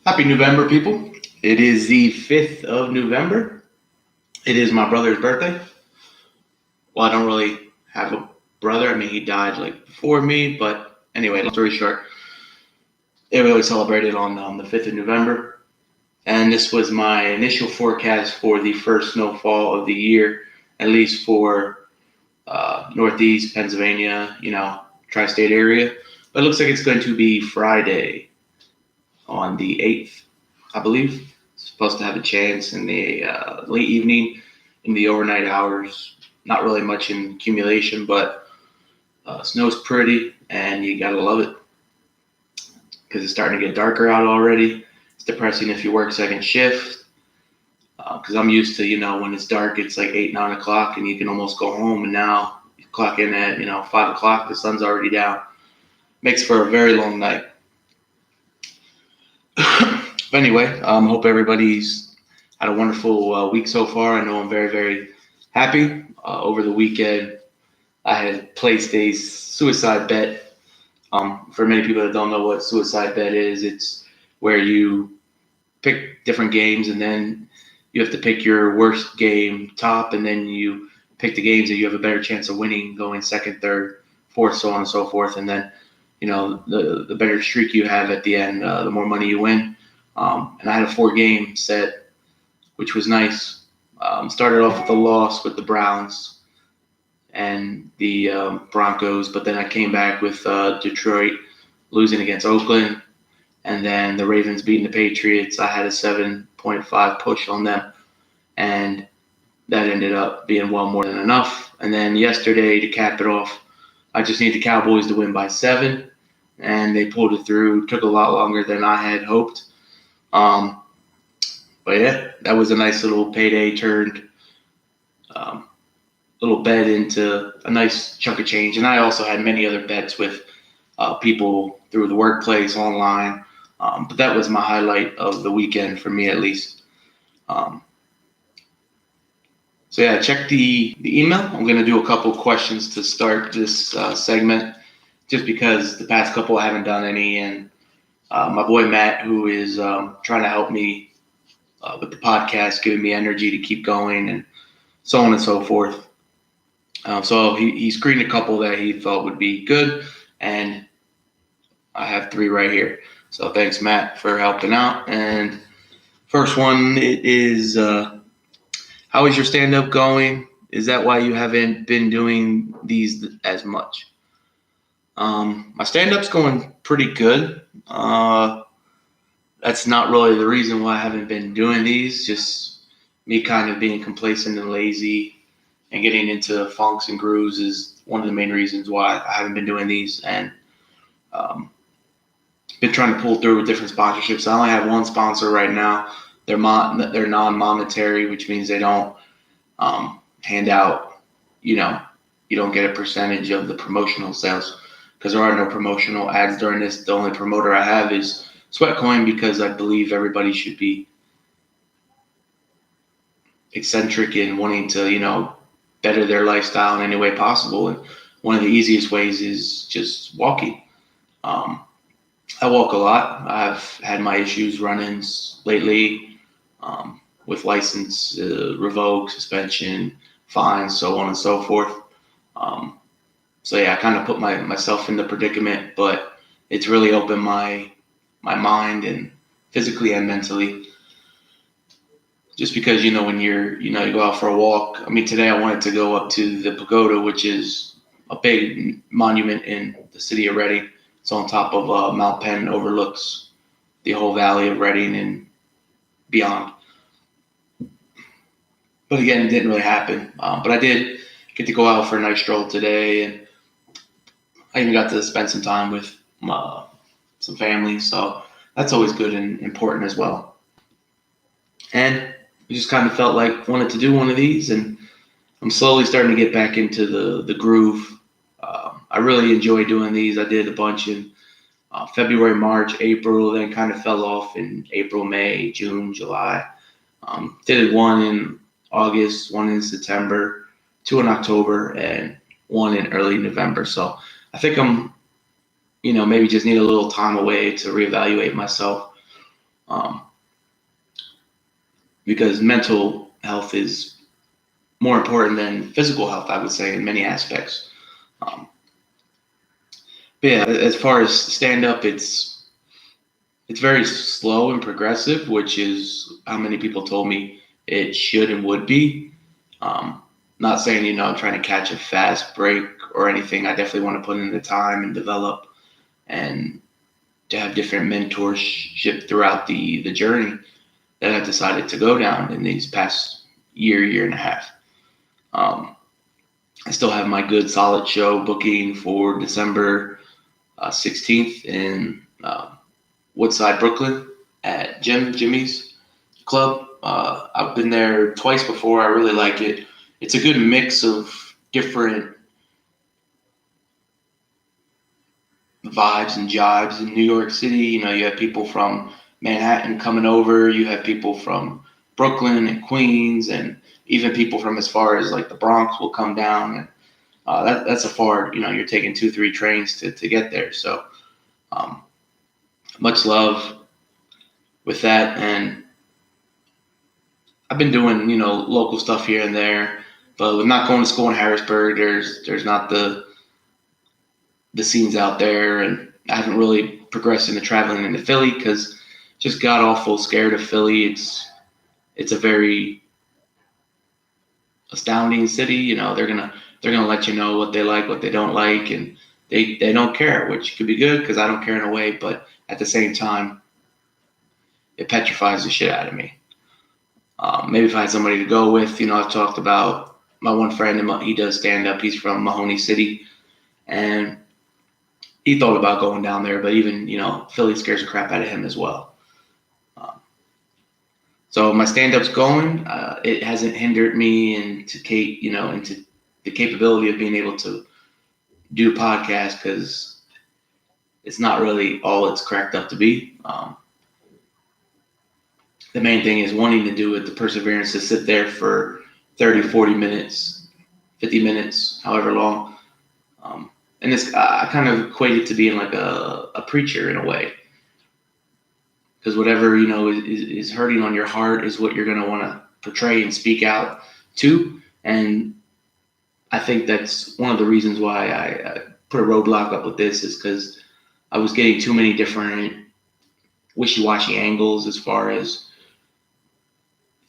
Happy November, people. It is the 5th of November. It is my brother's birthday. Well, I don't really have a brother. I mean, he died like before me, but anyway, long story short, we always celebrated on the 5th of November. And this was my initial forecast for the first snowfall of the year, at least for Northeast Pennsylvania, tri-state area. But it looks like it's going to be Friday on the 8th, I believe. It's supposed to have a chance in the late evening, in the overnight hours. Not really much in accumulation, but snow's pretty, and you gotta love it because it's starting to get darker out already. It's depressing if you work second shift, because I'm used to, when it's dark, it's like 8, 9 o'clock, and you can almost go home, and now you clock in at, 5 o'clock, the sun's already down. Makes for a very long night. But anyway, hope everybody's had a wonderful week so far. I know I'm very, very happy. Over the weekend, I had placed a suicide bet. For many people that don't know what suicide bet is, it's where you pick different games and then you have to pick your worst game top, and then you pick the games that you have a better chance of winning, going second, third, fourth, so on and so forth. And then, the better streak you have at the end, the more money you win. And I had a 4-game set, which was nice. Started off with a loss with the Browns and the Broncos, but then I came back with Detroit losing against Oakland, and then the Ravens beating the Patriots. I had a 7.5 push on them, and that ended up being well more than enough. And then yesterday, to cap it off, I just need the Cowboys to win by 7, and they pulled it through. Took a lot longer than I had hoped. But yeah, that was a nice little payday. Turned little bet into a nice chunk of change. And I also had many other bets with people through the workplace, online. But that was my highlight of the weekend for me, at least. So yeah, check the email. I'm going to do a couple questions to start this segment, just because the past couple I haven't done any. And my boy Matt, who is trying to help me with the podcast, giving me energy to keep going and so on and so forth. So he screened a couple that he thought would be good, and I have 3 right here. So thanks, Matt, for helping out. And first one is, how is your stand-up going? Is that why you haven't been doing these as much? My stand-up's going pretty good. That's not really the reason why I haven't been doing these, just me kind of being complacent and lazy and getting into funks and grooves is one of the main reasons why I haven't been doing these. And been trying to pull through with different sponsorships. I only have one sponsor right now. They're non-monetary, which means they don't hand out, you don't get a percentage of the promotional sales, because there are no promotional ads during this. The only promoter I have is Sweatcoin, because I believe everybody should be eccentric in wanting to, better their lifestyle in any way possible. And one of the easiest ways is just walking. I walk a lot. I've had my issues, run-ins lately, with license revoked, suspension, fines, so on and so forth. So yeah, I kind of put myself in the predicament, but it's really opened my mind, and physically and mentally. Just because, when you go out for a walk. I mean, today I wanted to go up to the pagoda, which is a big monument in the city of Reading. It's on top of Mount Penn, overlooks the whole valley of Reading and beyond. But again, it didn't really happen. But I did get to go out for a nice stroll today, and I even got to spend some time with some family. So that's always good and important as well. And I just kind of felt like wanted to do one of these, and I'm slowly starting to get back into the groove. I really enjoy doing these. I did a bunch in February, March, April, then kind of fell off in April, May, June, July. Did one in August, one in September, two in October, and one in early November. So I think I'm, maybe just need a little time away to reevaluate myself, because mental health is more important than physical health, I would say, in many aspects. But yeah, as far as stand up, it's very slow and progressive, which is how many people told me it should and would be. Not saying, I'm trying to catch a fast break or anything. I definitely want to put in the time and develop and to have different mentorship throughout the journey that I've decided to go down in these past year and a half. I still have my good solid show booking for December 16th in Woodside, Brooklyn at Jimmy's Club. I've been there twice before. I really like it. It's a good mix of different vibes and jibes in New York City. You have people from Manhattan coming over. You have people from Brooklyn and Queens, and even people from as far as like the Bronx will come down. And that's a far, you're taking 2-3 trains to get there. So much love with that. And I've been doing, local stuff here and there, but with not going to school in Harrisburg, there's not the scenes out there, and I haven't really progressed into traveling into Philly because just got awful scared of Philly. It's a very astounding city. They're gonna let you know what they like, what they don't like, and they don't care, which could be good because I don't care in a way, but at the same time, it petrifies the shit out of me. Maybe if I had somebody to go with, I've talked about my one friend, he does stand up. He's from Mahoney City, and he thought about going down there, but even, Philly scares the crap out of him as well. So my stand-up's going. It hasn't hindered me into the capability of being able to do a podcast because it's not really all it's cracked up to be. The main thing is wanting to do it, the perseverance to sit there for 30, 40 minutes, 50 minutes, however long. And I kind of equate it to being like a preacher in a way. Because whatever, is hurting on your heart is what you're going to want to portray and speak out to. And I think that's one of the reasons why I put a roadblock up with this is because I was getting too many different wishy-washy angles as far as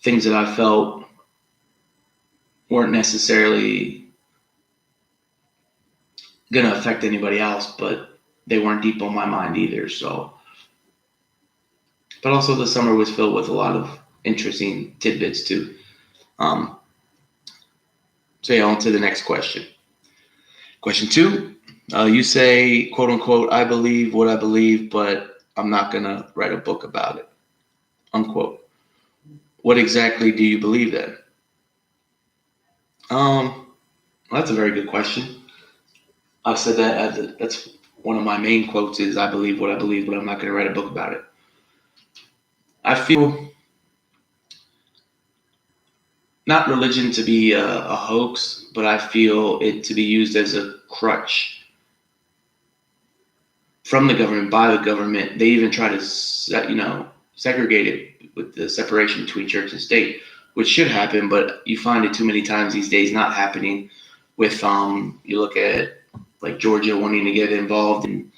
things that I felt weren't necessarily going to affect anybody else, but they weren't deep on my mind either. So, but also the summer was filled with a lot of interesting tidbits too. So yeah, on to the next question. Question 2, you say, quote unquote, I believe what I believe, but I'm not going to write a book about it, unquote. What exactly do you believe then? That's a very good question. I've said that that's one of my main quotes is I believe what I believe, but I'm not going to write a book about it. I feel not religion to be a hoax, but I feel it to be used as a crutch from the government, by the government. They even try to, segregate it with the separation between church and state, which should happen, but you find it too many times these days not happening. With you look at like Georgia wanting to get involved in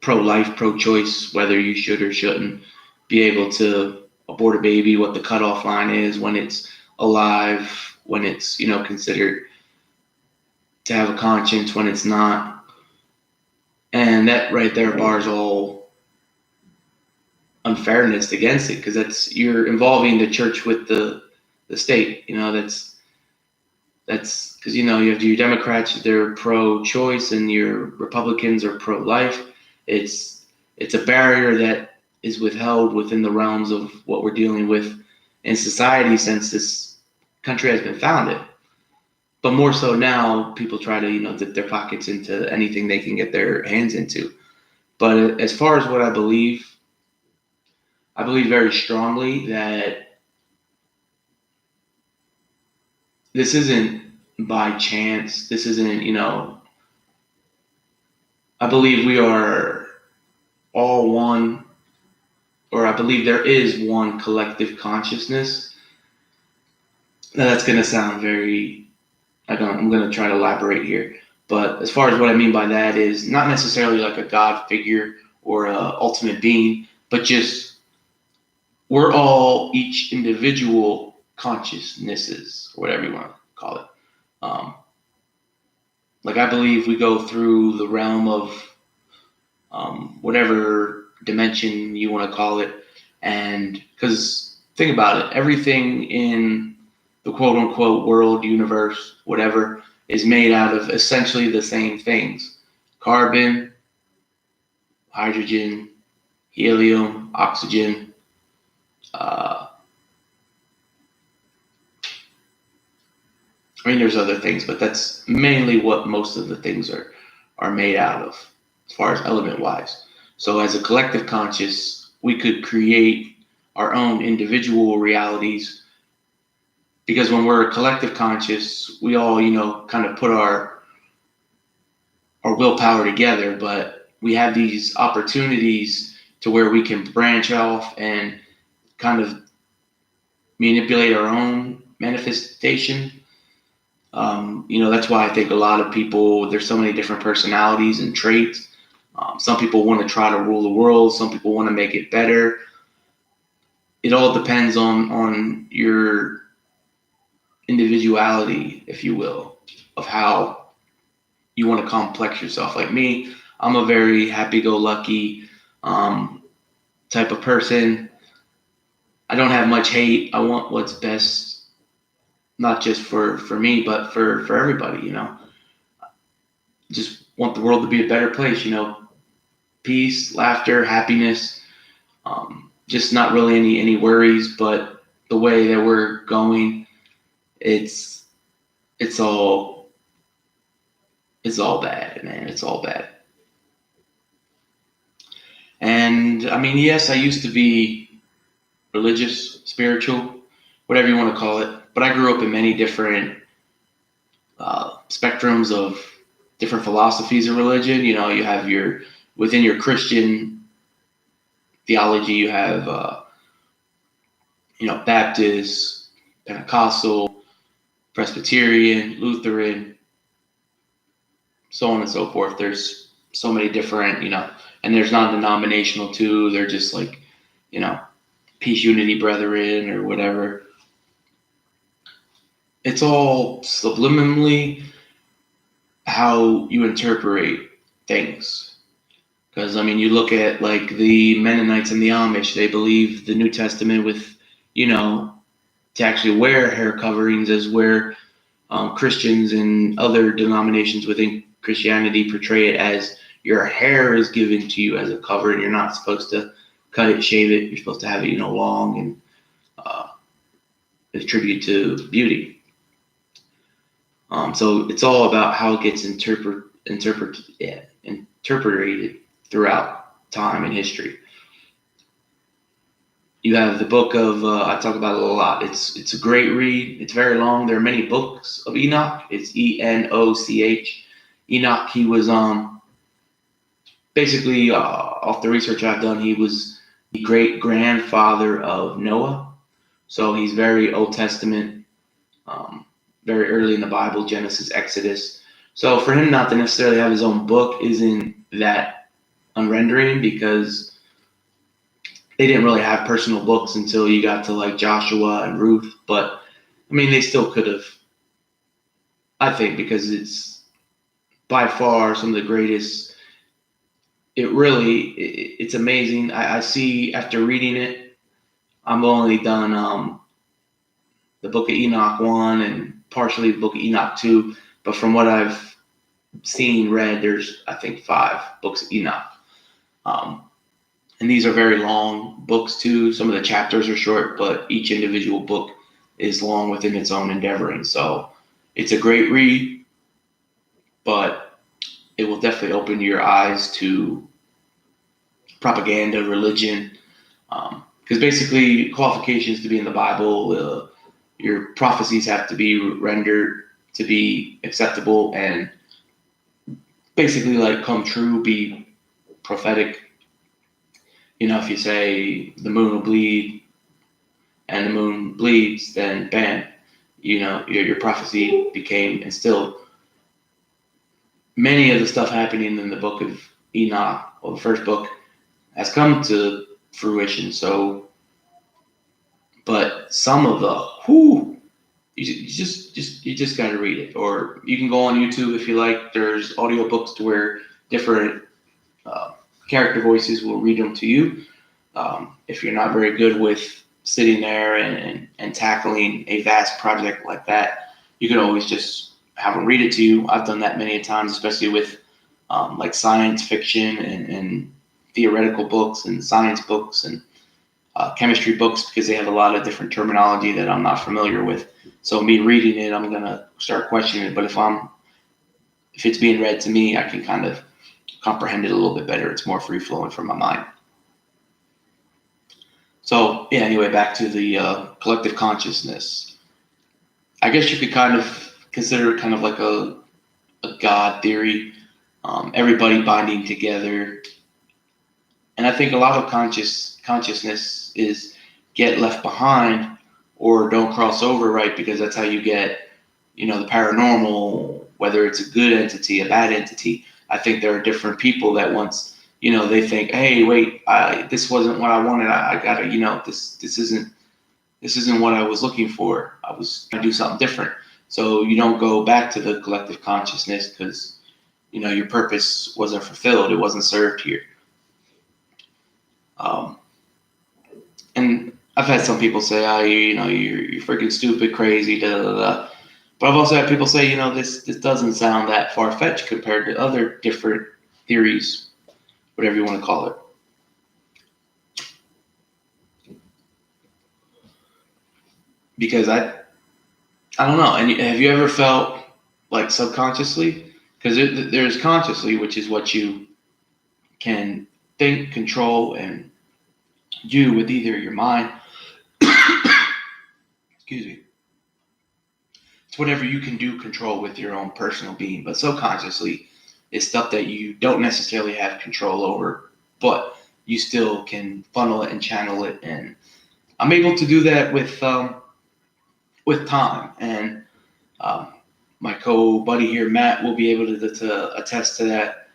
pro-life, pro-choice, whether you should or shouldn't be able to abort a baby, what the cutoff line is, when it's alive, when it's, considered to have a conscience, when it's not. And that right there bars all unfairness against it, because you're involving the church with the state. That's because you have your Democrats, they're pro-choice, and your Republicans are pro-life. It's a barrier that is withheld within the realms of what we're dealing with in society since this country has been founded. But more so now, people try to dip their pockets into anything they can get their hands into. But as far as what I believe very strongly that this isn't by chance. This isn't, I believe we are all one, or I believe there is one collective consciousness. Now that's going to sound I'm going to try to elaborate here. But as far as what I mean by that is not necessarily like a God figure or a ultimate being, but just we're all each individual consciousnesses, or whatever you want to call it. Like I believe we go through the realm of whatever dimension you want to call it. And because think about it, everything in the quote unquote world, universe, whatever, is made out of essentially the same things: carbon, hydrogen, helium, oxygen. I mean, there's other things, but that's mainly what most of the things are made out of, as far as element wise. So as a collective conscious, we could create our own individual realities, because when we're a collective conscious, we all, kind of put our willpower together, but we have these opportunities to where we can branch off and kind of manipulate our own manifestation. That's why I think a lot of people, there's so many different personalities and traits. Some people want to try to rule the world. Some people want to make it better. It all depends on your individuality, if you will, of how you want to complex yourself. Like me, I'm a very happy-go-lucky type of person. I don't have much hate. I want what's best, not just for me, but for everybody, Just want the world to be a better place, Peace, laughter, happiness, just not really any worries. But the way that we're going, it's all bad, man. It's all bad. And I mean, yes, I used to be religious, spiritual, whatever you want to call it. But I grew up in many different spectrums of different philosophies of religion. You have within your Christian theology, you have, Baptist, Pentecostal, Presbyterian, Lutheran, so on and so forth. There's so many different, and there's non-denominational too. They're just like, Peace, Unity, Brethren, or whatever. It's all subliminally how you interpret things. Because, I mean, you look at like the Mennonites and the Amish, they believe the New Testament with, to actually wear hair coverings, as where Christians and other denominations within Christianity portray it as your hair is given to you as a cover, and you're not supposed to cut it, shave it. You're supposed to have it, long and attribute to beauty. So it's all about how it gets interpreted throughout time and history. You have the book of, I talk about it a lot. It's a great read. It's very long. There are many books of Enoch. It's Enoch. Enoch, he was basically, off the research I've done, he was the great grandfather of Noah. So he's very Old Testament, very early in the Bible, Genesis, Exodus. So for him not to necessarily have his own book isn't that unrendering, because they didn't really have personal books until you got to like Joshua and Ruth. But I mean, they still could have, I think, because it's by far some of the greatest it's amazing. I see after reading it, I've only done the Book of Enoch 1 and partially the Book of Enoch 2, but from what I've seen, read, there's, I think, 5 books of Enoch. Um, and these are very long books too. Some of the chapters are short, but each individual book is long within its own endeavoring. So it's a great read, but it will definitely open your eyes to propaganda, religion, because basically qualifications to be in the Bible, your prophecies have to be rendered to be acceptable and basically like come true, be prophetic. If you say the moon will bleed and the moon bleeds, then bam, your prophecy became instilled. Many of the stuff happening in the book of Enoch, or the first book, has come to fruition. So, but some of you just got to read it, or you can go on YouTube if you like. There's audiobooks to where different character voices will read them to you. If you're not very good with sitting there and tackling a vast project like that, you can always just have them read it to you. I've done that many times, especially with like science fiction and theoretical books and science books and chemistry books, because they have a lot of different terminology that I'm not familiar with. So me reading it, I'm gonna start questioning it. But if it's being read to me, I can kind of comprehend it a little bit better. It's more free flowing from my mind. So yeah, anyway, back to the collective consciousness. I guess you could kind of consider it kind of like a God theory, everybody binding together. And I think a lot of consciousness is get left behind or don't cross over, right? Because that's how you get, the paranormal, whether it's a good entity, a bad entity. I think there are different people that once, they think, hey, wait, this wasn't what I wanted. I gotta, this isn't what I was looking for. I was trying to do something different. So you don't go back to the collective consciousness because, your purpose wasn't fulfilled. It wasn't served here. And I've had some people say, you're freaking stupid, crazy, da da da. But I've also had people say, this doesn't sound that far-fetched compared to other different theories, whatever you want to call it. Because I don't know. And have you ever felt like subconsciously? Because there's consciously, which is what you can think, control, and do with either your mind. Excuse me. It's whatever you can do, control with your own personal being. But subconsciously is stuff that you don't necessarily have control over, but you still can funnel it and channel it. And I'm able to do that with time. And my co-buddy here, Matt, will be able to attest to that,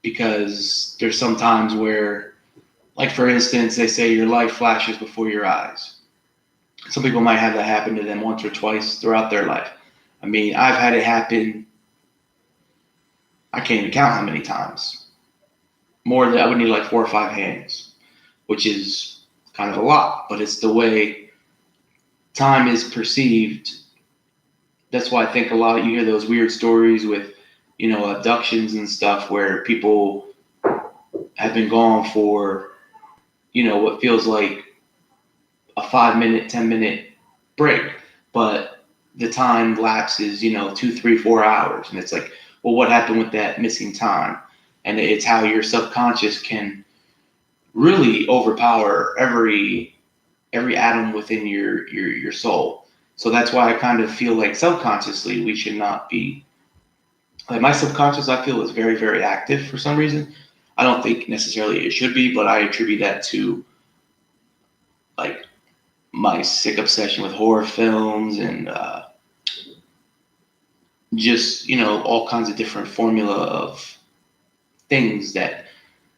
because there's some times where, like for instance, they say your life flashes before your eyes. Some people might have that happen to them once or twice throughout their life. I mean, I've had it happen, I can't even count how many times. More than I would need like 4 or 5 hands, which is kind of a lot, but it's the way time is perceived. That's why I think a lot of you hear those weird stories with, abductions and stuff where people have been gone for, what feels like a 5-minute, 10-minute break, but the time lapses, 2, 3, 4 hours. And it's like, well, what happened with that missing time? And it's how your subconscious can really overpower every atom within your soul. So that's why I kind of feel like subconsciously we should not be, like my subconscious, I feel is very, very active for some reason. I don't think necessarily it should be, but I attribute that to like my sick obsession with horror films and just, all kinds of different formula of things that,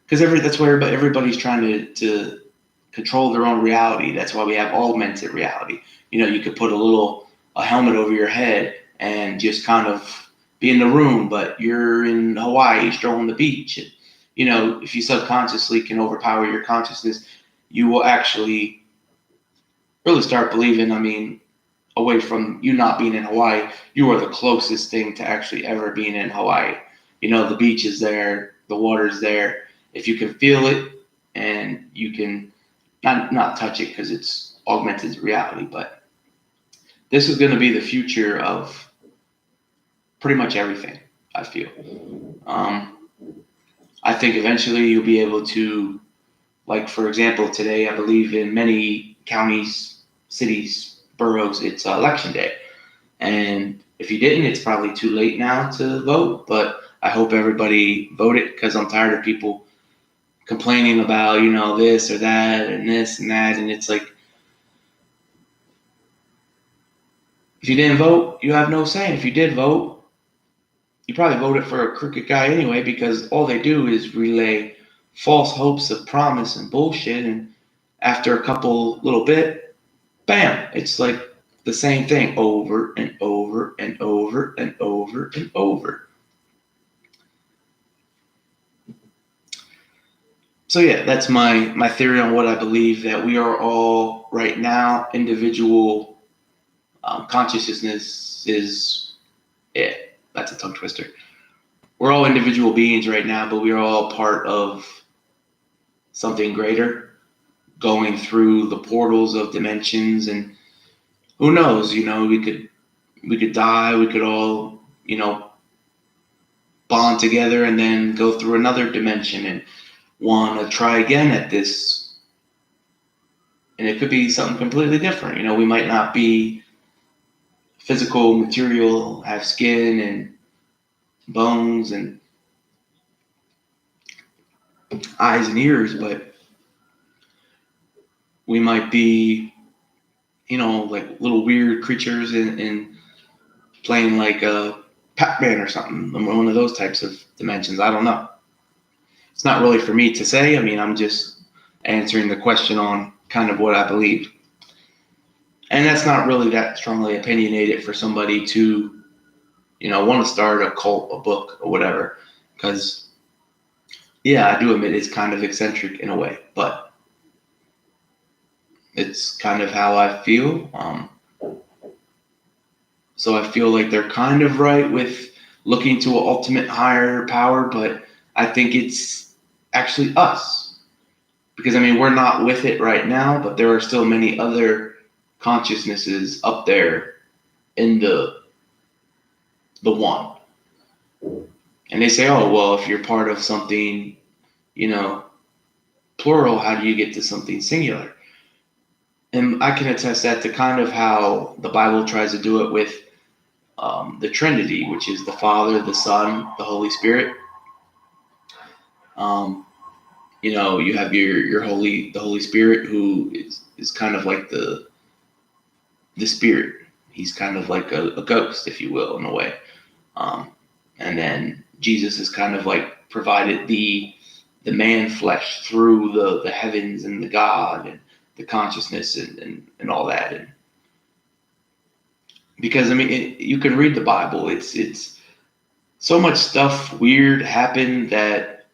because that's where everybody's trying to control their own reality. That's why we have augmented reality. You could put a helmet over your head and just kind of be in the room, but you're in Hawaii, strolling the beach. And, if you subconsciously can overpower your consciousness, you will actually really start believing, away from you not being in Hawaii, you are the closest thing to actually ever being in Hawaii. The beach is there, the water's there. If you can feel it and you can not touch it because it's augmented reality, but this is going to be the future of pretty much everything, I feel. I think eventually you'll be able to, like, for example, today, I believe in many counties, cities, boroughs, it's election day. And if you didn't, it's probably too late now to vote, but I hope everybody voted because I'm tired of people complaining about, this or that and this and that. And it's like, if you didn't vote, you have no say. If you did vote, you probably voted for a crooked guy anyway, because all they do is relay false hopes of promise and bullshit. And after a couple little bit, bam, it's like the same thing over and over and over and over and over. So yeah, that's my theory on what I believe, that we are all right now individual consciousness is, yeah, that's a tongue twister. We're all individual beings right now, but we are all part of something greater, going through the portals of dimensions, and who knows, we could die, we could all, bond together and then go through another dimension and want to try again at this. And it could be something completely different. We might not be physical material, have skin and bones and eyes and ears, but we might be, like little weird creatures in playing like a Pac-Man or something, one of those types of dimensions. I don't know. It's not really for me to say. I'm just answering the question on kind of what I believe. And that's not really that strongly opinionated for somebody to, want to start a cult, a book, or whatever. Because, yeah, I do admit it's kind of eccentric in a way, but it's kind of how I feel. So I feel like they're kind of right with looking to an ultimate higher power, but I think it's actually us. Because, we're not with it right now, but there are still many other consciousnesses up there in the one. And they say, oh, well, if you're part of something, plural, how do you get to something singular? And I can attest that to kind of how the Bible tries to do it with the Trinity, which is the Father, the Son, the Holy Spirit. You have the Holy Spirit, who is kind of like the Spirit. He's kind of like a ghost, if you will, in a way. And then Jesus is kind of like provided the man flesh through the heavens and the God and the consciousness and all that. And because you can read the Bible, it's so much stuff weird happened that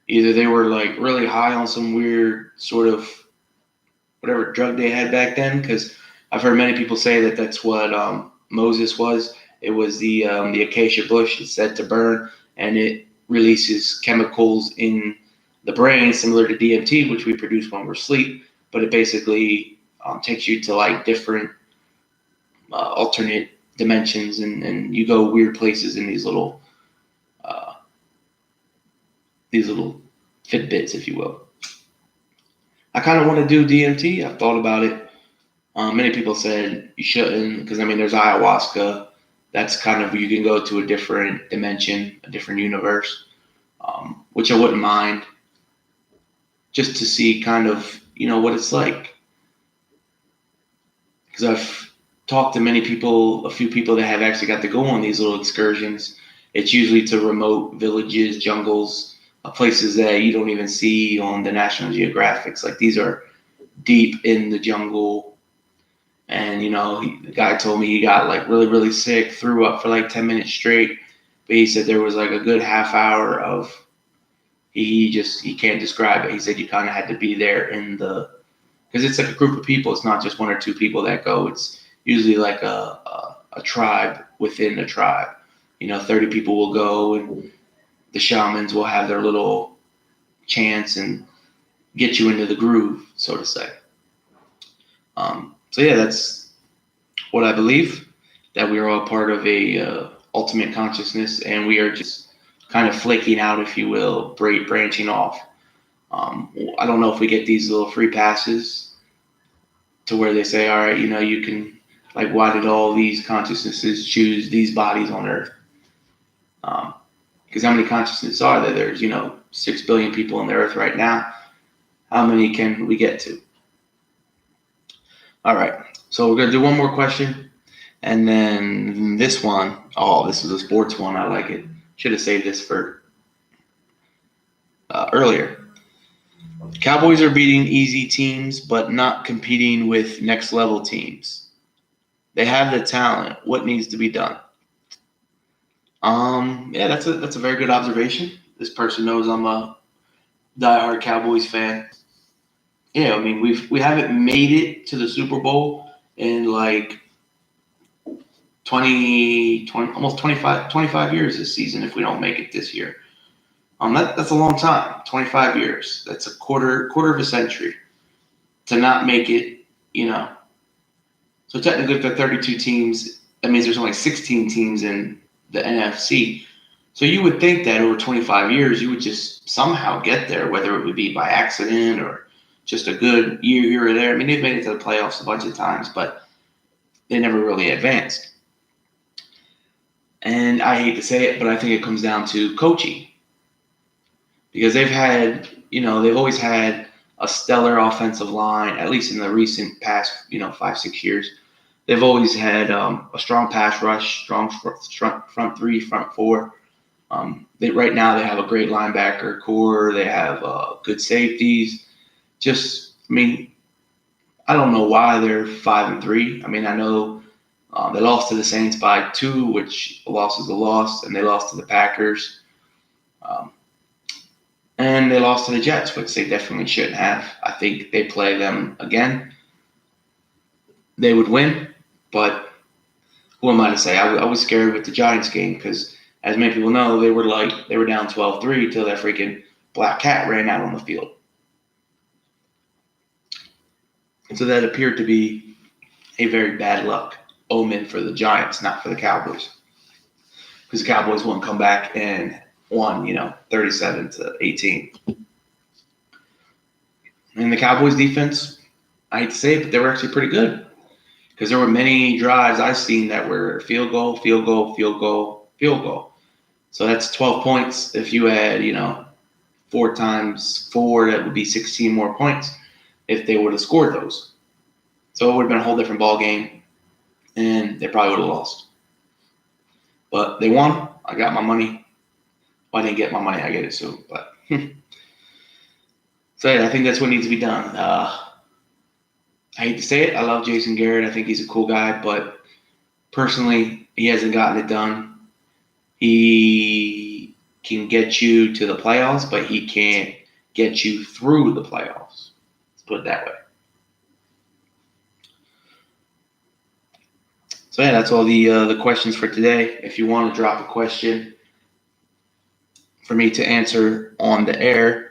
either they were like really high on some weird sort of whatever drug they had back then, because I've heard many people say that that's what Moses was. It was the acacia bush. It's said to burn, and it releases chemicals in the brain similar to DMT, which we produce when we're asleep. But it basically takes you to like different alternate dimensions, and you go weird places in these little Fitbits, if you will. I kind of want to do DMT. I've thought about it. Many people said you shouldn't, because there's ayahuasca. That's kind of, you can go to a different dimension, a different universe, which I wouldn't mind, just to see kind of, what it's like. Because I've talked to many people, a few people that have actually got to go on these little excursions. It's usually to remote villages, jungles, places that you don't even see on the National Geographics. Like, these are deep in the jungle. And, the guy told me he got like really, really sick, threw up for like 10 minutes straight. But he said there was like a good half hour of he can't describe it. He said you kind of had to be there because it's like a group of people. It's not just one or two people that go. It's usually like a tribe within a tribe. 30 people will go, and the shamans will have their little chants and get you into the groove, so to say. So yeah, that's what I believe, that we are all part of a ultimate consciousness, and we are just kind of flaking out, if you will, branching off. I don't know if we get these little free passes to where they say, all right, you can, like, why did all these consciousnesses choose these bodies on Earth? Because how many consciousnesses are there? There's, 6 billion people on the Earth right now. How many can we get to? All right, so we're going to do one more question. And then this one, this is a sports one. I like it. Should have saved this for earlier. Cowboys are beating easy teams, but not competing with next level teams. They have the talent. What needs to be done? Yeah, that's a very good observation. This person knows I'm a diehard Cowboys fan. Yeah, I mean we haven't made it to the Super Bowl in like 20, almost 25 years this season if we don't make it this year. That's a long time, 25 years. That's a quarter of a century to not make it, So technically, if there are 32 teams, that means there's only 16 teams in the NFC. So you would think that over 25 years, you would just somehow get there, whether it would be by accident or just a good year here or there. I mean, they've made it to the playoffs a bunch of times, but they never really advanced. And I hate to say it, but I think it comes down to coaching. Because they've always had a stellar offensive line, at least in the recent past, 5-6 years. They've always had a strong pass rush, strong front three, front four. Right now they have a great linebacker core. They have good safeties. I don't know why they're 5-3. I mean, I know they lost to the Saints by 2, which a loss is a loss, and they lost to the Packers. And they lost to the Jets, which they definitely shouldn't have. I think they play them again, they would win. But who am I to say? I was scared with the Giants game because, as many people know, they were down 12-3 till that freaking black cat ran out on the field. And so that appeared to be a very bad luck omen for the Giants, not for the Cowboys. Because the Cowboys won't come back and won, 37-18. And the Cowboys defense, I hate to say it, but they were actually pretty good. Because there were many drives I've seen that were field goal, field goal, field goal, field goal. So that's 12 points. If you had, 4 times 4, that would be 16 more points if they would have scored those. So it would have been a whole different ball game, and they probably would have lost. But they won. I got my money. Well, I didn't get my money. I get it soon. But so yeah, I think that's what needs to be done. I hate to say it. I love Jason Garrett. I think he's a cool guy, but personally, he hasn't gotten it done. He can get you to the playoffs, but he can't get you through the playoffs. Let's put it that way. So yeah, that's all the questions for today. If you want to drop a question for me to answer on the air,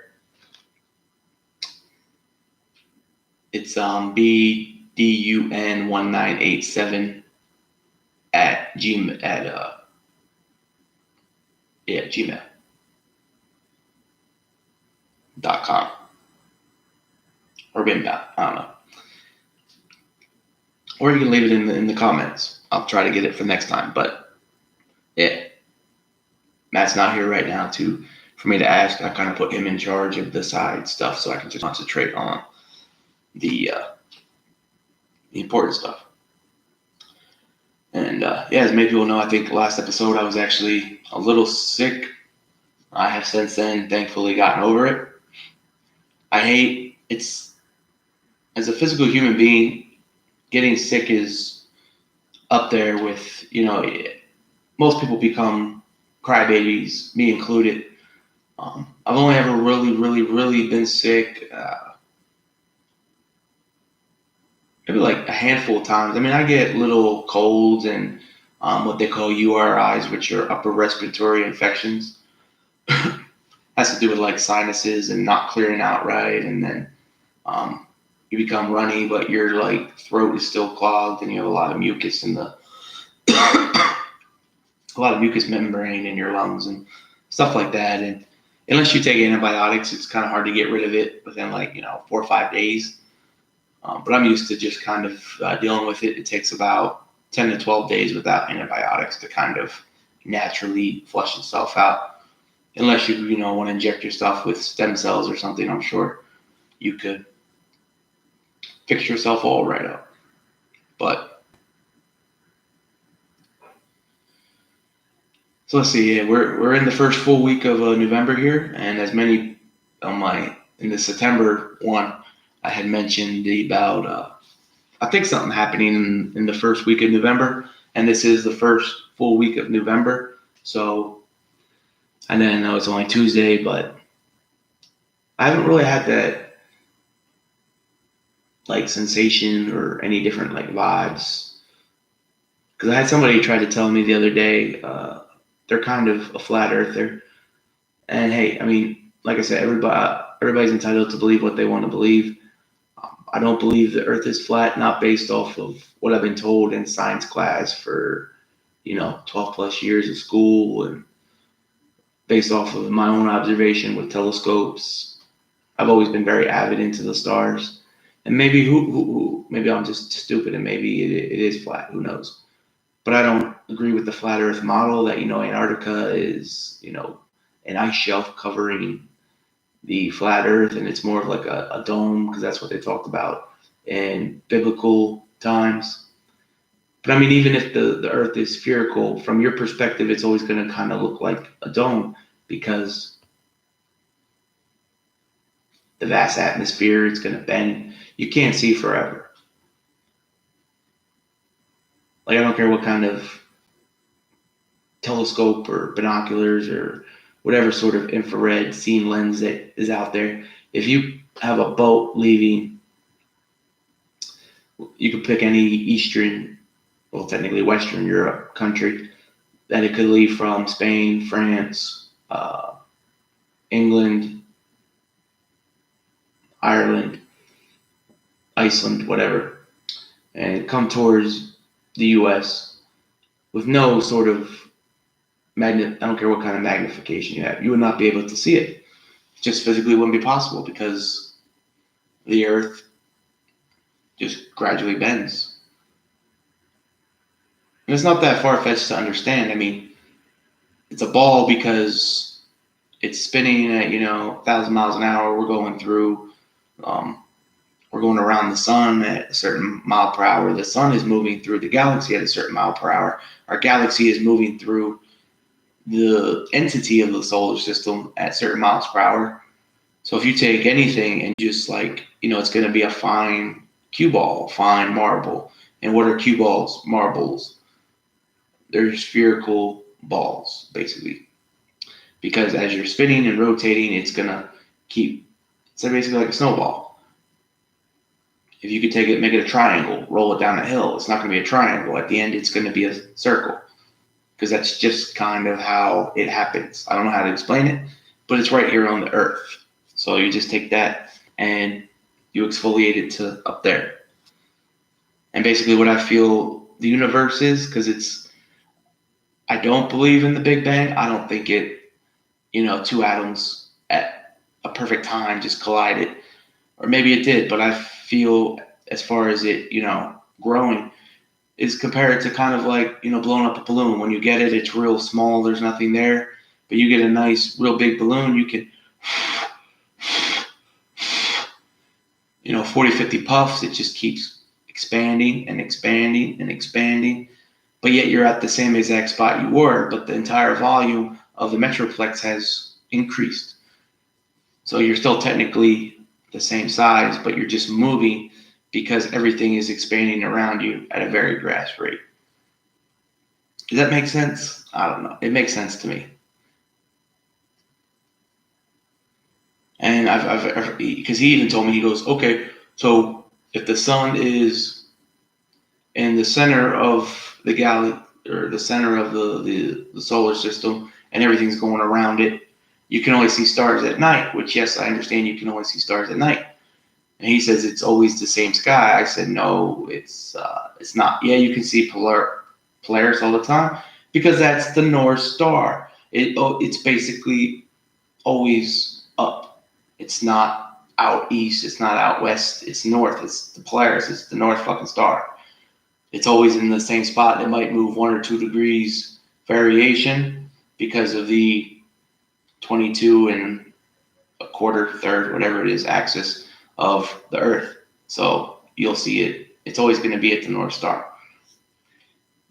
it's BDUN1987 at gmail.com or Bimbot. I don't know. Or you can leave it in the comments. I'll try to get it for next time. But yeah, Matt's not here right now for me to ask. I kind of put him in charge of the side stuff so I can just concentrate on the important stuff. And as many people know, I think last episode I was actually a little sick. I have since then thankfully gotten over it. As a physical human being, getting sick is up there with, most people become crybabies, me included. I've only ever really been sick maybe like a handful of times. I mean, I get little colds and what they call URIs, which are upper respiratory infections. Has to do with like sinuses and not clearing out right, and then um, you become runny, but your like throat is still clogged, and you have a lot of mucus in the a lot of mucous membrane in your lungs and stuff like that. And unless you take antibiotics, it's kind of hard to get rid of it within like 4 or 5 days. But I'm used to just kind of dealing with it. It takes about 10 to 12 days without antibiotics to kind of naturally flush itself out. Unless you want to inject yourself with stem cells or something, I'm sure you could fix yourself all right up. But so let's see. Yeah, we're in the first full week of November here, and as many in the September one, I had mentioned about I think something happening in the first week of November, and this is the first full week of November. So I know it's only Tuesday, but I haven't really had that like sensation or any different like vibes. Because I had somebody try to tell me the other day, they're kind of a flat earther, and hey, I mean, like I said, everybody's entitled to believe what they want to believe. I don't believe the Earth is flat, not based off of what I've been told in science class for 12 plus years of school, and based off of my own observation with telescopes. I've always been very avid into the stars, and maybe maybe I'm just stupid, and maybe it is flat. Who knows? But I don't agree with the flat Earth model that Antarctica is an ice shelf covering the flat Earth, and it's more of like a dome because that's what they talked about in biblical times. But I mean, even if the Earth is spherical, from your perspective, it's always going to kind of look like a dome because the vast atmosphere, it's going to bend. You can't see forever. Like, I don't care what kind of telescope or binoculars or whatever sort of infrared seeing lens that is out there. If you have a boat leaving, you could pick any Eastern, well, technically Western Europe country that it could leave from: Spain, France, England, Ireland, Iceland, whatever, and come towards the U.S. with no sort of I don't care what kind of magnification you have, you would not be able to see it. It just physically wouldn't be possible because the Earth just gradually bends. And it's not that far-fetched to understand. I mean, it's a ball because it's spinning at 1,000 miles an hour. We're going around the sun at a certain mile per hour. The sun is moving through the galaxy at a certain mile per hour. Our galaxy is moving through the entity of the solar system at certain miles per hour. So if you take anything and just it's going to be a fine cue ball, fine marble. And what are cue balls, marbles? They're spherical balls, basically. Because as you're spinning and rotating, it's going to so basically like a snowball. If you could take it, make it a triangle, roll it down a hill, it's not going to be a triangle. At the end, it's going to be a circle. Because that's just kind of how it happens. I don't know how to explain it, but it's right here on the Earth. So you just take that and you exfoliate it to up there. And basically what I feel the universe is, because I don't believe in the Big Bang. I don't think two atoms at a perfect time just collided. Or maybe it did, but I feel as far as it, growing, is compared to kind of like, blowing up a balloon. When you get it, it's real small, there's nothing there. But you get a nice, real big balloon, you can, 40, 50 puffs, it just keeps expanding and expanding and expanding. But yet you're at the same exact spot you were, but the entire volume of the metroplex has increased. So you're still technically the same size, but you're just moving because everything is expanding around you at a very fast rate. Does that make sense? I don't know. It makes sense to me. And because he even told me, he goes, okay, so if the sun is in the center of the galaxy, or the center of the solar system, and everything's going around it, you can only see stars at night, which, yes, I understand you can only see stars at night. And he says it's always the same sky. I said, no, it's not. Yeah, you can see Polaris all the time because that's the North Star. It's basically always up. It's not out east. It's not out west. It's north. It's the Polaris. It's the North fucking Star. It's always in the same spot. It might move 1 or 2 degrees variation because of the 22 and a quarter, third, whatever it is, axis of the Earth. So you'll see it. It's always going to be at the North Star.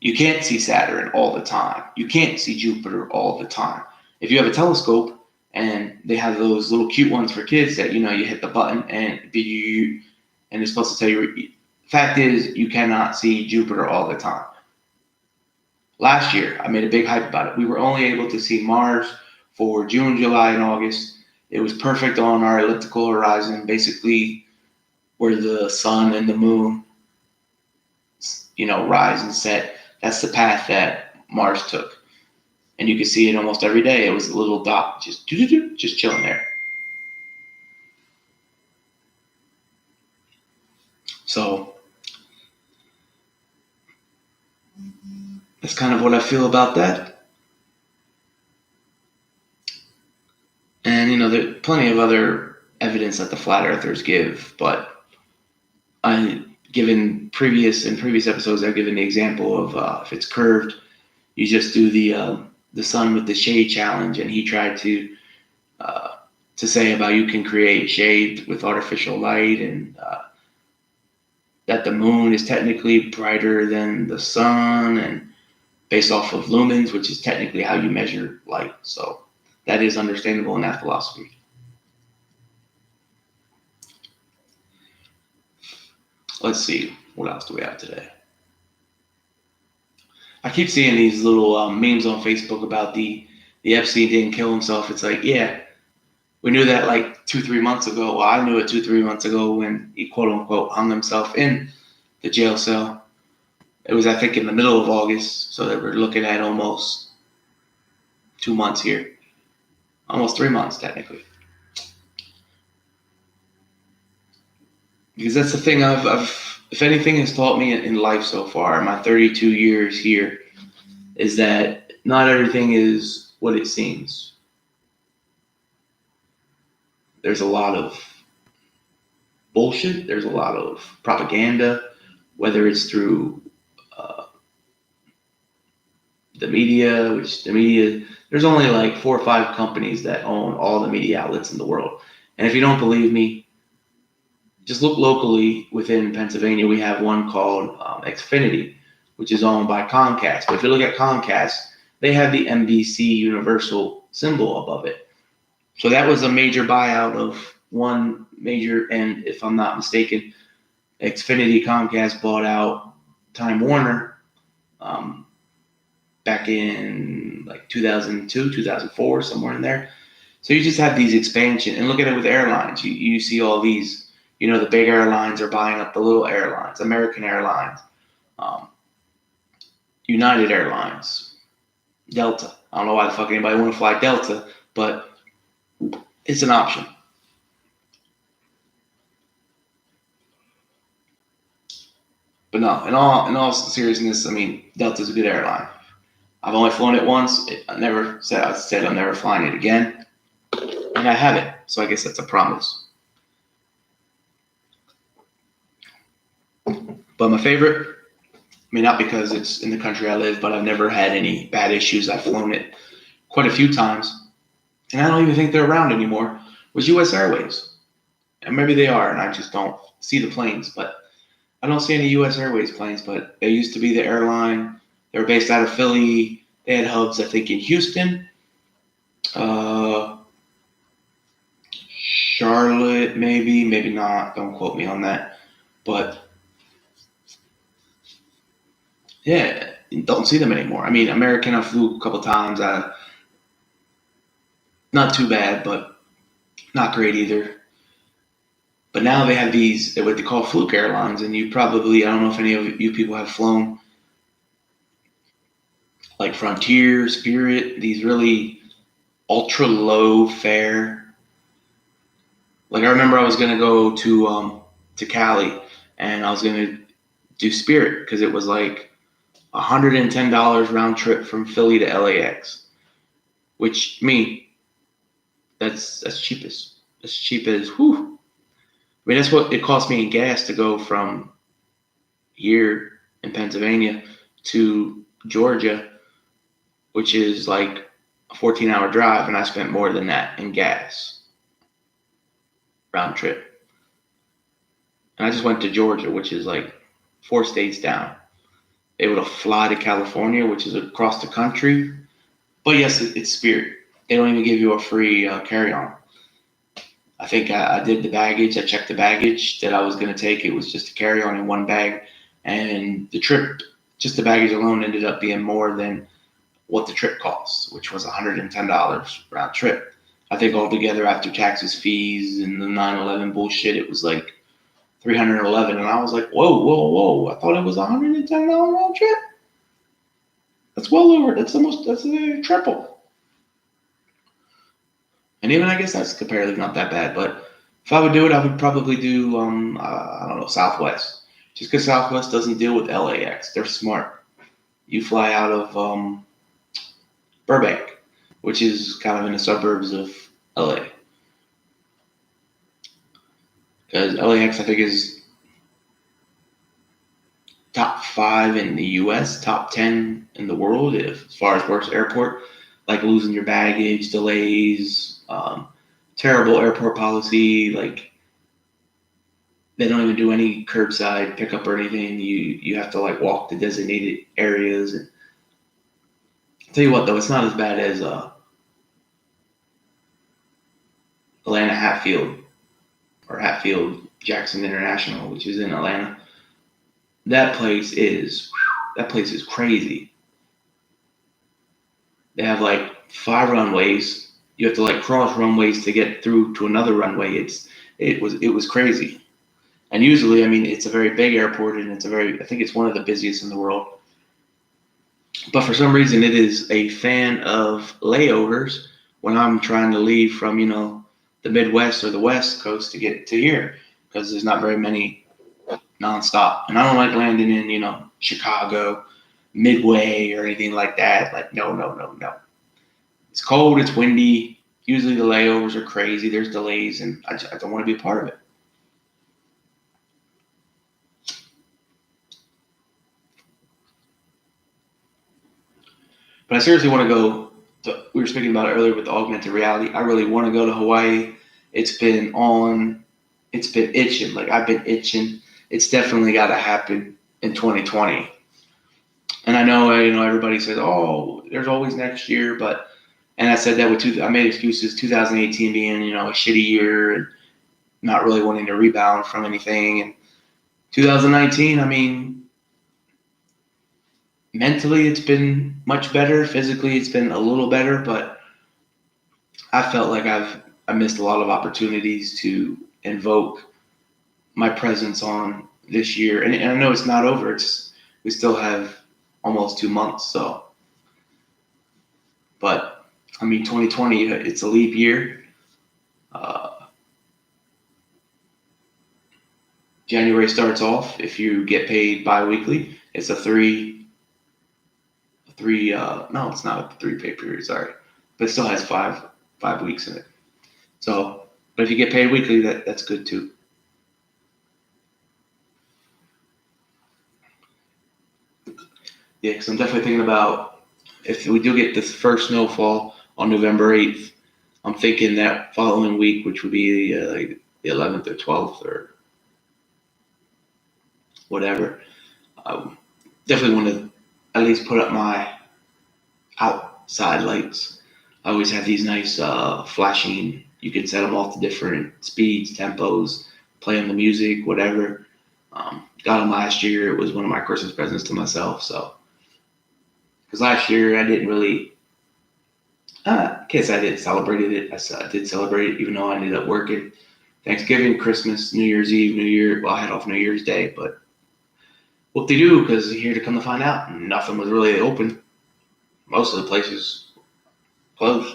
You can't see Saturn all the time. You can't see Jupiter all the time. If you have a telescope and they have those little cute ones for kids that, you hit the button and it's supposed to tell you. Fact is, you cannot see Jupiter all the time. Last year, I made a big hype about it. We were only able to see Mars for June, July, and August. It was perfect on our elliptical horizon, basically where the sun and the moon, rise and set. That's the path that Mars took. And you could see it almost every day. It was a little dot just chilling there. So that's kind of what I feel about that. And, there's plenty of other evidence that the flat earthers give, but given previous episodes, I've given the example of if it's curved, you just do the sun with the shade challenge, and he tried to say about you can create shade with artificial light, and that the moon is technically brighter than the sun, and based off of lumens, which is technically how you measure light. So that is understandable in that philosophy. Let's see, what else do we have today? I keep seeing these little memes on Facebook about the Epstein didn't kill himself. It's like, yeah, we knew that like 2-3 months ago. Well, I knew it 2-3 months ago when he quote unquote hung himself in the jail cell. It was, I think, in the middle of August, so that we're looking at almost 2 months here, almost 3 months technically. Because that's the thing if anything has taught me in life so far, my 32 years here, is that not everything is what it seems. There's a lot of bullshit. There's a lot of propaganda, whether it's through the media, there's only like 4 or 5 companies that own all the media outlets in the world. And if you don't believe me, just look locally within Pennsylvania. We have one called Xfinity, which is owned by Comcast. But if you look at Comcast, they have the NBC Universal symbol above it. So that was a major buyout of one major, and if I'm not mistaken, Xfinity Comcast bought out Time Warner back in like 2002, 2004, somewhere in there. So you just have these expansion, and look at it with airlines. You see all these, the big airlines are buying up the little airlines, American Airlines, United Airlines, Delta. I don't know why the fuck anybody want to fly Delta, but it's an option. But no, in all seriousness, I mean, Delta's a good airline. I've only flown it once. I said I'm never flying it again, and I haven't. So I guess that's a promise. But my favorite, I mean, not because it's in the country I live, but I've never had any bad issues. I've flown it quite a few times, and I don't even think they're around anymore, was U.S. Airways. And maybe they are, and I just don't see the planes. But I don't see any U.S. Airways planes, but they used to be the airline. They were based out of Philly. They had hubs, I think, in Houston, Charlotte, maybe not. Don't quote me on that. But yeah, don't see them anymore. I mean, American, I flew a couple times. Not too bad, but Not great either. But now they have these what they call fluke airlines, and you probably I don't know if any of you people have flown like Frontier, Spirit, these really ultra low fare. Like I remember I was gonna go to Cali, and I was gonna do Spirit because it was like $110 round trip from Philly to LAX, which that's cheapest. That's cheap as whew. I mean that's what it cost me in gas to go from here in Pennsylvania to Georgia, which is like a 14-hour drive, and I spent more than that in gas round trip. And I just went to Georgia, which is like 4 states down. Able to fly to California, which is across the country. But yes, it's Spirit. They don't even give you a free carry-on. I think I did the baggage. I checked the baggage that I was going to take. It was just a carry-on in one bag. And the trip, just the baggage alone, ended up being more than what the trip costs, which was $110 round trip. I think altogether after taxes, fees, and the 9/11 bullshit, it was like $311. And I was like, whoa. I thought it was $110 round trip. That's well over. That's a triple. And even I guess that's comparatively not that bad. But if I would do it, I would probably do I don't know, Southwest. Just because Southwest doesn't deal with LAX, they're smart. You fly out of Burbank, which is kind of in the suburbs of LA. Because LAX, I think, is top 5 in the US, top 10 in the world as far as worst airport. Like losing your baggage, delays, terrible airport policy. Like they don't even do any curbside pickup or anything. You have to like walk the designated areas. And I'll tell you what, though, it's not as bad as Atlanta Hatfield or Hatfield Jackson International, which is in Atlanta. That place is crazy. They have like 5 runways. You have to like cross runways to get through to another runway. It was crazy. And usually, I mean, it's a very big airport, and I think it's one of the busiest in the world. But for some reason, it is a fan of layovers when I'm trying to leave from the Midwest or the West Coast to get to here, because there's not very many nonstop. And I don't like landing in Chicago, Midway, or anything like that. Like no. It's cold. It's windy. Usually the layovers are crazy. There's delays, and I don't want to be a part of it. But I seriously want to go. We were speaking about it earlier with the augmented reality. I really want to go to Hawaii. It's been itching. Like I've been itching. It's definitely got to happen in 2020. And I know everybody says, "Oh, there's always next year," and I said that I made excuses. 2018 being a shitty year and not really wanting to rebound from anything. And 2019, I mean, mentally it's been much better. Physically, it's been a little better, but I felt like I missed a lot of opportunities to invoke my presence on this year. And I know it's not over. We still have almost 2 months. So, but I mean, 2020, it's a leap year. January starts off. If you get paid bi-weekly, it's a no, it's not a 3 pay period. Sorry, but it still has five weeks in it. So, but if you get paid weekly, that's good too. Yeah, because I'm definitely thinking about if we do get this first snowfall on November 8th. I'm thinking that following week, which would be like the 11th or 12th or whatever, definitely want to at least put up my outside lights. I always have these nice flashing. You can set them off to different speeds, tempos, play on the music, whatever. Got them last year. It was one of my Christmas presents to myself. So, because last year I Case I did celebrated it. I did celebrate it, even though I ended up working Thanksgiving, Christmas, New Year's Eve, New Year. Well, I had off New Year's Day, but what they do, because here to come to find out, nothing was really open. Most of the places closed.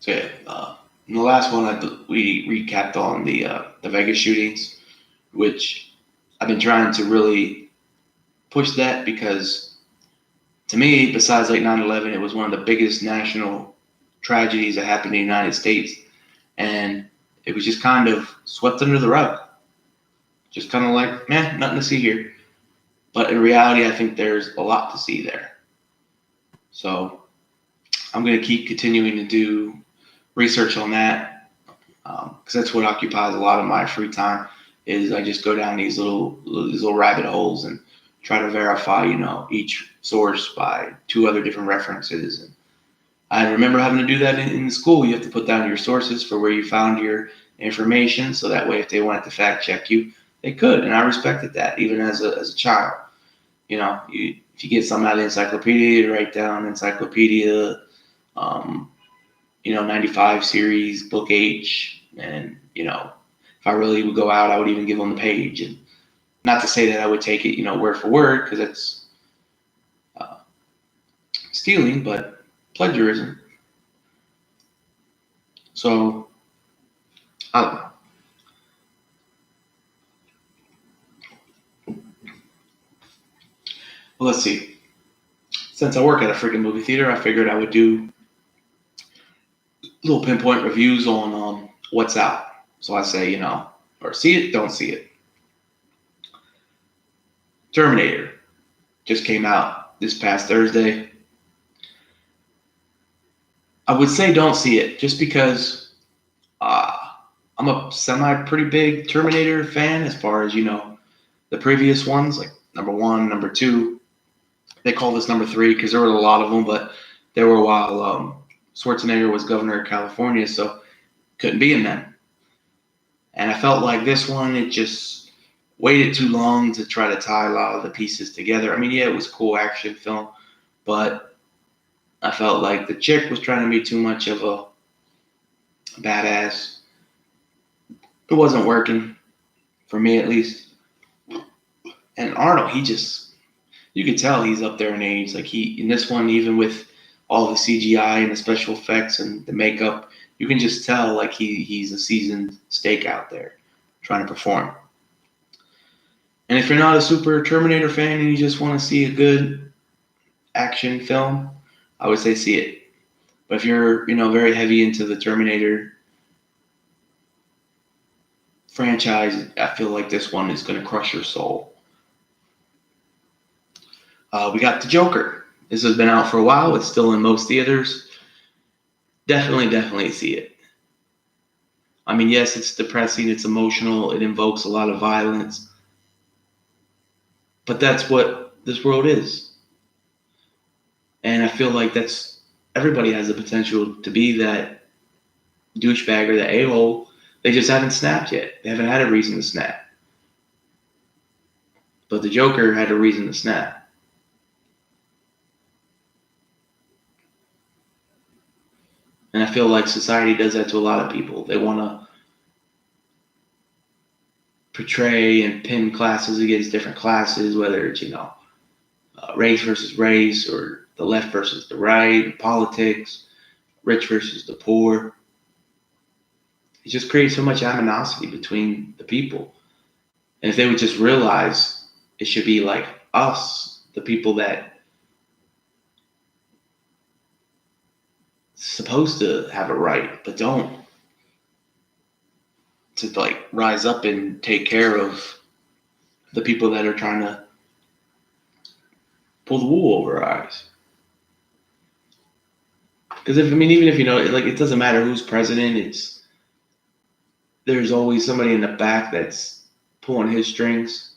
So yeah, in the last one, we recapped on the Vegas shootings, which I've been trying to really push that because to me, besides like 9/11, it was one of the biggest national tragedies that happened in the United States, and it was just kind of swept under the rug. Just kind of like, man, nothing to see here. But in reality, I think there's a lot to see there. So I'm going to keep continuing to do research on that because that's what occupies a lot of my free time. Is I just go down these little rabbit holes and try to verify, each source by two other different references. And I remember having to do that in school. You have to put down your sources for where you found your information, so that way, if they wanted to fact check you, they could. And I respected that, even as a child. If you get something out of the encyclopedia, you write down encyclopedia, 95 series, book H, and if I really would go out, I would even give them the page. And not to say that I would take it, word for word, because it's stealing, but plagiarism. So I don't know. Well, let's see. Since I work at a freaking movie theater, I figured I would do little pinpoint reviews on what's out. So I say, or see it, don't see it. Terminator just came out this past Thursday. I would say don't see it just because I'm a pretty big Terminator fan as far as, the previous ones, like number 1, number 2. They call this number 3 because there were a lot of them, but there were while Schwarzenegger was governor of California, so couldn't be in them. And I felt like this one, it just waited too long to try to tie a lot of the pieces together. I mean, yeah, it was a cool action film, but I felt like the chick was trying to be too much of a badass. It wasn't working, for me at least. And Arnold, you could tell he's up there in age. Like in this one, even with all the CGI and the special effects and the makeup, you can just tell like he's a seasoned stake out there trying to perform. And if you're not a super Terminator fan and you just want to see a good action film, I would say see it. But if you're, very heavy into the Terminator franchise, I feel like this one is going to crush your soul. We got The Joker. This has been out for a while. It's still in most theaters. Definitely see it. I mean, yes, it's depressing. It's emotional. It invokes a lot of violence. But that's what this world is. And I feel like everybody has the potential to be that douchebag or the a-hole. They just haven't snapped yet. They haven't had a reason to snap. But the Joker had a reason to snap. And I feel like society does that to a lot of people. They want to portray and pin classes against different classes, whether it's, race versus race or the left versus the right, politics, rich versus the poor. It just creates so much animosity between the people. And if they would just realize it should be like us, the people that supposed to have a right, but don't, to like rise up and take care of the people that are trying to pull the wool over our eyes. Because even if it doesn't matter who's president, there's always somebody in the back that's pulling his strings.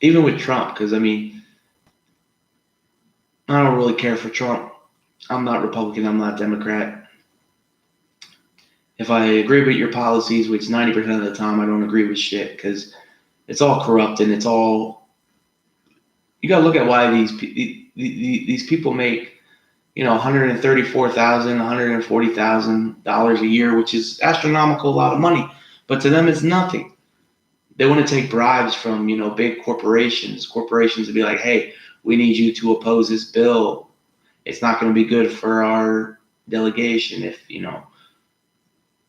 Even with Trump, because I don't really care for Trump. I'm not Republican, I'm not Democrat. if I agree with your policies, which 90% of the time I don't agree with shit, because it's all corrupt and it's all. You got to look at why these people make, $134,000, $140,000 a year, which is astronomical, a lot of money, but to them it's nothing. They want to take bribes from big corporations. Corporations would be like, hey, we need you to oppose this bill. It's not going to be good for our delegation if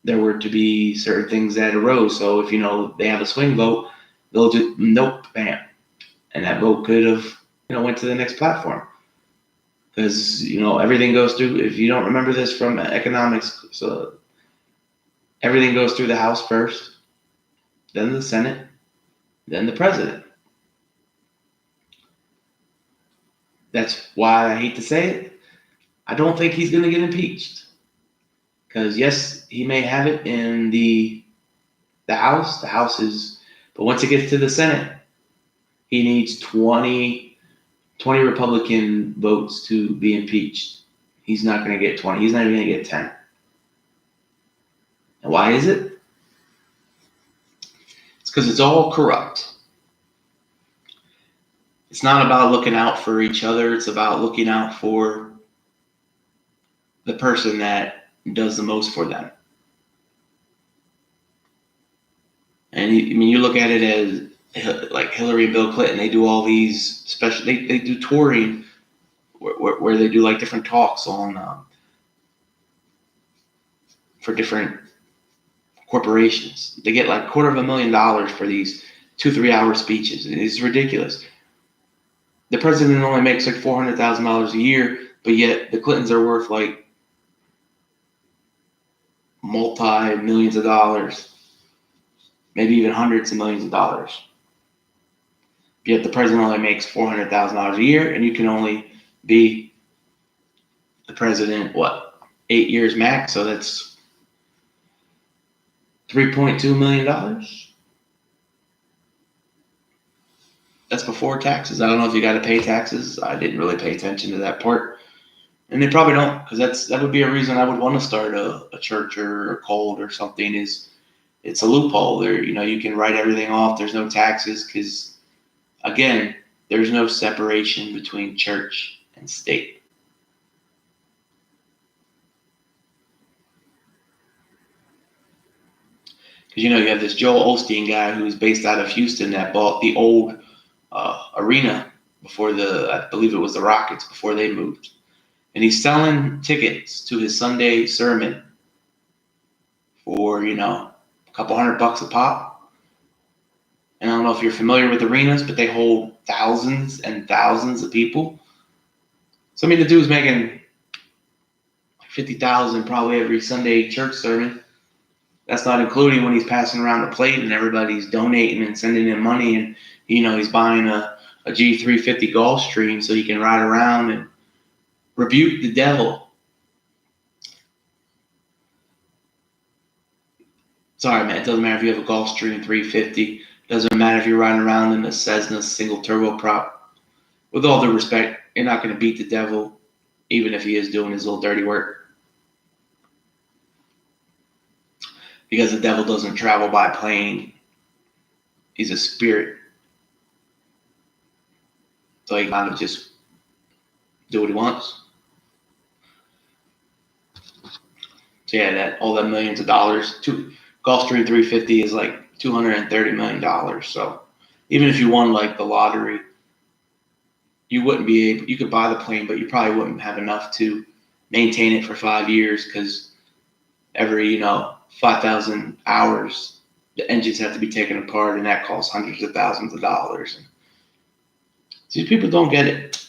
there were to be certain things that arose. So if they have a swing vote, they'll just nope, bam, and that vote could have went to the next platform. Because everything goes through. If you don't remember this from economics, so everything goes through the House first, then the Senate, then the president. That's why I hate to say it. I don't think he's going to get impeached. Because yes, he may have it in the House. The House is, but once it gets to the Senate, he needs 20 Republican votes to be impeached. He's not going to get 20. He's not even going to get 10. And why is it? It's because it's all corrupt. It's not about looking out for each other. It's about looking out for the person that does the most for them. And you look at it as like Hillary and Bill Clinton. They do all these special. They do touring where they do like different talks on for different corporations. They get like $250,000 for these 2-3 hour speeches. It's ridiculous. The president only makes like $400,000 a year, but yet the Clintons are worth like multi-millions of dollars, maybe even hundreds of millions of dollars. Yet the president only makes $400,000 a year, and you can only be the president, 8 years max? So that's $3.2 million. That's before taxes. I don't know if you got to pay taxes. I didn't really pay attention to that part. And they probably don't, because that would be a reason I would want to start a church or a cult or something. Is it's a loophole there. You can write everything off. There's no taxes because, again, there's no separation between church and state. Because you have this Joel Osteen guy who's based out of Houston that bought the old arena before I believe it was the Rockets before they moved. And he's selling tickets to his Sunday sermon for, a couple $100 a pop. And I don't know if you're familiar with arenas, but they hold thousands and thousands of people. So, the dude's making $50,000 probably every Sunday church sermon. That's not including when he's passing around the plate and everybody's donating and sending him money. And, he's buying a G350 Gulfstream so he can ride around and rebuke the devil. Sorry, man. It doesn't matter if you have a Gulfstream 350. It doesn't matter if you're riding around in a Cessna single turbo prop. With all due respect, you're not going to beat the devil, even if he is doing his little dirty work. Because the devil doesn't travel by plane. He's a spirit. So he kind of just do what he wants. So yeah, all that millions of dollars. Gulfstream 350 is like $230 million. So even if you won like the lottery, you wouldn't be able. You could buy the plane, but you probably wouldn't have enough to maintain it for 5 years because every 5,000 hours the engines have to be taken apart, and that costs hundreds of thousands of dollars. These people don't get it.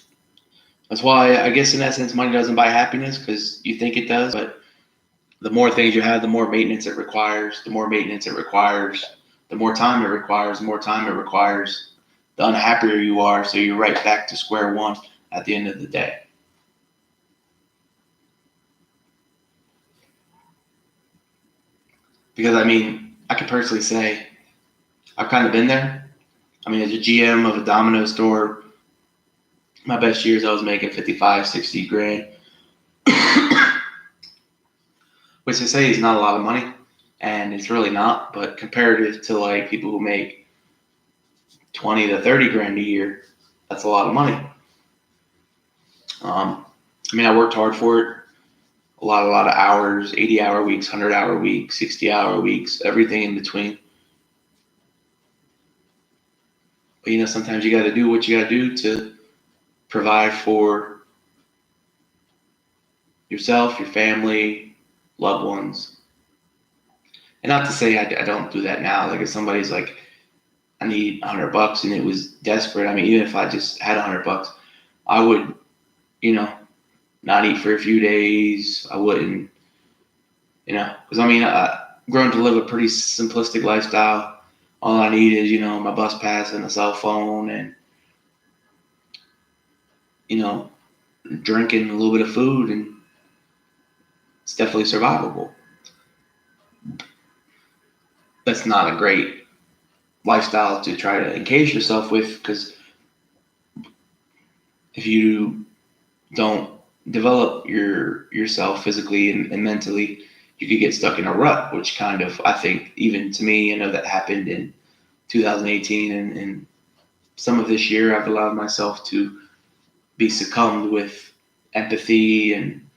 That's why I guess in essence money doesn't buy happiness, because you think it does, but the more things you have, the more maintenance it requires. The more maintenance it requires, the more time it requires. The more time it requires, the unhappier you are. So you're right back to square one at the end of the day. Because I could personally say I've kind of been there. As a GM of a Domino store, my best years I was making 55, 60 grand. which they say is not a lot of money, and it's really not. But comparative to like people who make 20 to 30 grand a year, that's a lot of money. I mean, I worked hard for it. A lot of hours, 80-hour weeks, 100-hour weeks, 60-hour weeks, everything in between. But sometimes you got to do what you got to do to provide for yourself, your family, loved ones. And not to say I don't do that now. Like if somebody's like, I need $100 and it was desperate. I mean, even if I just had $100, I would, not eat for a few days. I wouldn't, because I mean, I grown to live a pretty simplistic lifestyle. All I need is, my bus pass and a cell phone and, drinking a little bit of food, and it's definitely survivable. That's not a great lifestyle to try to encase yourself with, because if you don't develop yourself physically and mentally, you could get stuck in a rut, which kind of, I think, even to me, I know that happened in 2018 and some of this year, I've allowed myself to be succumbed with empathy and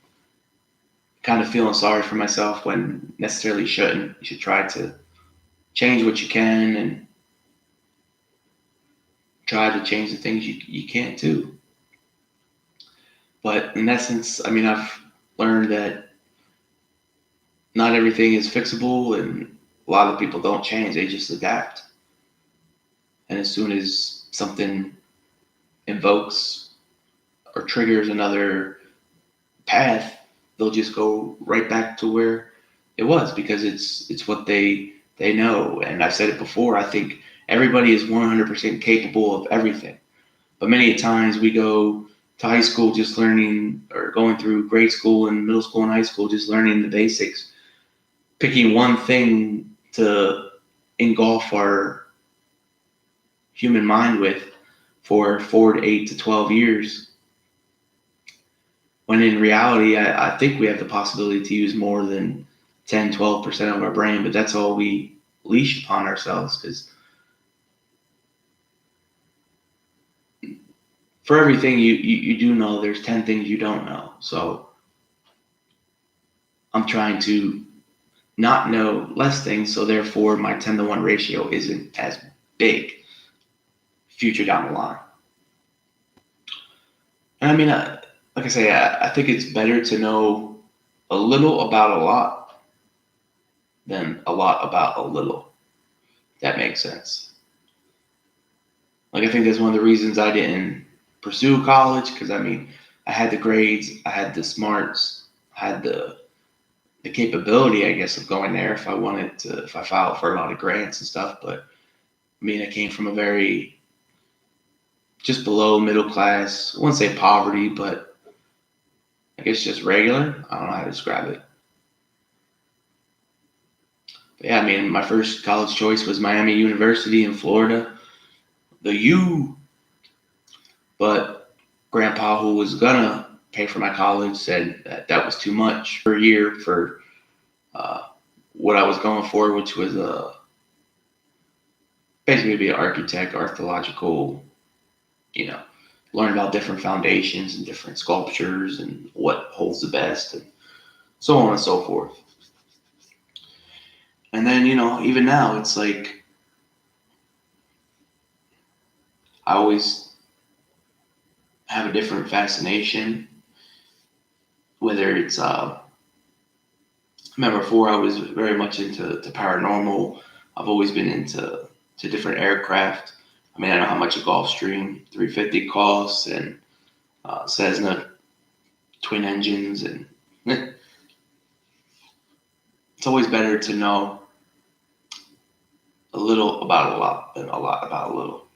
kind of feeling sorry for myself when necessarily shouldn't. You should try to change what you can and try to change the things you can't do. But in essence, I mean, I've learned that not everything is fixable, and a lot of people don't change, they just adapt. And as soon as something invokes or triggers another path, they'll just go right back to where it was, because it's what they know. And I've said it before, I think everybody is 100% capable of everything. But many times we go to high school just learning, or going through grade school and middle school and high school just learning the basics, picking one thing to engulf our human mind with for 4 to 8 to 12 years. When in reality, I think we have the possibility to use more than 10, 12% of our brain, but that's all we leash upon ourselves, because for everything you do know, there's 10 things you don't know. So I'm trying to not know less things, so therefore my 10-to-1 ratio isn't as big future down the line. And I mean, like I say, I think it's better to know a little about a lot than a lot about a little. If that makes sense. Like, I think that's one of the reasons I didn't pursue college, because I mean, I had the grades, I had the smarts, I had the capability, I guess, of going there if I wanted to, if I filed for a lot of grants and stuff. But I mean, I came from a very just below middle class, I wouldn't say poverty, but I guess just regular. I don't know how to describe it. But yeah, I mean, my first college choice was Miami University in Florida, the U. But Grandpa, who was gonna pay for my college, said that was too much per year for what I was going for, which was basically be an architect, archaeological, learn about different foundations and different sculptures and what holds the best and so on and so forth. And then, even now, it's like I always have a different fascination, whether it's, I remember before I was very much into paranormal. I've always been into different aircraft. I mean, I know how much a Gulfstream 350 costs, and Cessna twin engines, and it's always better to know a little about a lot than a lot about a little.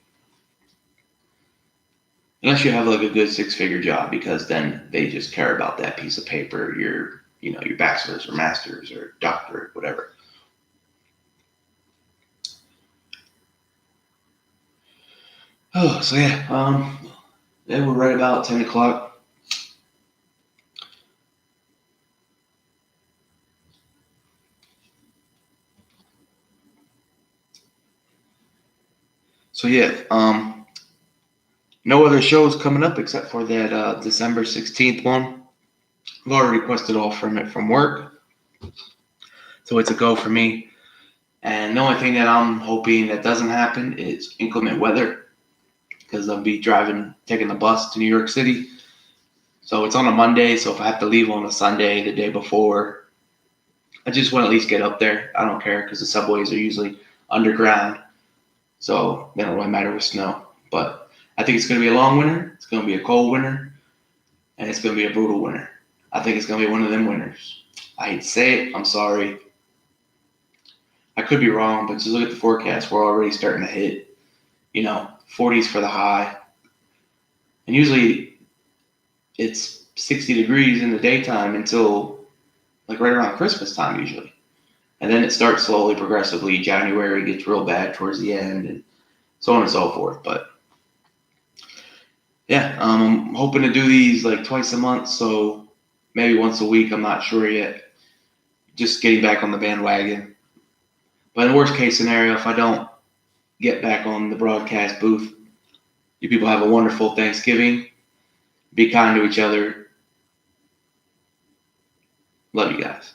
Unless you have like a good 6-figure job, because then they just care about that piece of paper, your bachelor's or master's or doctorate, whatever. Oh, so yeah, we're right about 10 o'clock. So yeah, no other shows coming up except for that December 16th one. I've already requested off from it from work, so it's a go for me. And the only thing that I'm hoping that doesn't happen is inclement weather, because I'll be taking the bus to New York City. So it's on a Monday, so if I have to leave on a Sunday the day before, I just want to at least get up there. I don't care, because the subways are usually underground, so they don't really matter with snow. But I think it's going to be a long winter, it's going to be a cold winter, and it's going to be a brutal winter. I think it's going to be one of them winters. I hate to say it, I'm sorry. I could be wrong, but just look at the forecast. We're already starting to hit, 40s for the high. And usually it's 60 degrees in the daytime until like right around Christmas time usually. And then it starts slowly, progressively. January gets real bad towards the end, and so on and so forth. But yeah, I'm hoping to do these like twice a month, so maybe once a week. I'm not sure yet. Just getting back on the bandwagon. But in the worst case scenario, if I don't get back on the broadcast booth, you people have a wonderful Thanksgiving. Be kind to each other. Love you guys.